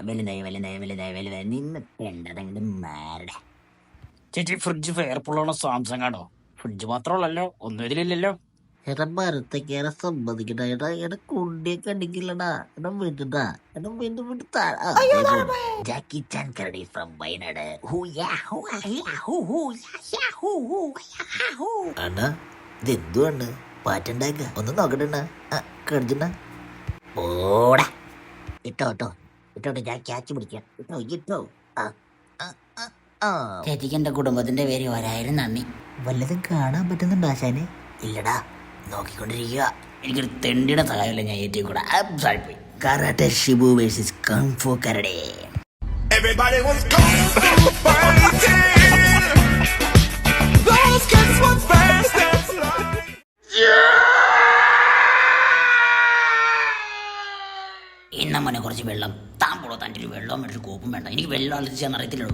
വലുതായി വലുതായി വലുതായി വലുതായി നിന്ന് വേണ്ടതങ്ങോട്ട് മാറടേ. ചേച്ചി ഫ്രിഡ്ജ് ഫെയർഫുള്ളാണോ സാംസങ് ആണോ? ഫ്രിഡ്ജ് മാത്രമല്ലല്ലോ, ഒന്നും ഇതിലില്ലല്ലോ. എടാ മരത്തേക്കേറെ സമ്മതിക്കട്ടാ. എടാ കുണ്ടിയൊക്കെ അടിക്കില്ലടാ. എടാ വിടടാ. എടാ വീണ്ടും വീണ്ടും ജാക്കി ചാൻ കരടി ഫ്രം വയനാട്. അണ്ണാ ഇതെന്തുവാണ് പാറ്റുണ്ടാക്ക? ഒന്ന് നോക്കട്ടെണ്ണ. കടിച്ചണ്ണ ഓടാ. ഇട്ടോ ഇട്ടോ ഇട്ടോട്ടെ. ഞാൻ ക്യാച്ച് പിടിക്കാം. ഇട്ടോ ഇട്ടോ. ചേച്ചിക്ക് എന്റെ കുടുംബത്തിന്റെ പേര് 1000 നന്ദി. വല്ലതും കാണാൻ പറ്റുന്നുണ്ടോ ആശാന്? ഇല്ലടാ, നോക്കിക്കൊണ്ടിരിക്കുക. എനിക്കൊരു തെണ്ടിയുടെ സഹായമല്ല ഞാൻ ഏറ്റിക്കൂടാ. കരാട്ടെ ഷിബു വേഴ്സസ് കങ്ഫു കരടി. Everybody was kung fu fighting. Those kids were fast and flying. ഇന്നമ്മനെ കുറച്ച് വെള്ളം താമ്പോളോ. തൻ്റെ ഒരു വെള്ളം ഒരു കോപ്പും വേണ്ട. എനിക്ക് വെള്ളം അലർജിയാന്ന് അറിയത്തില്ലല്ലോ.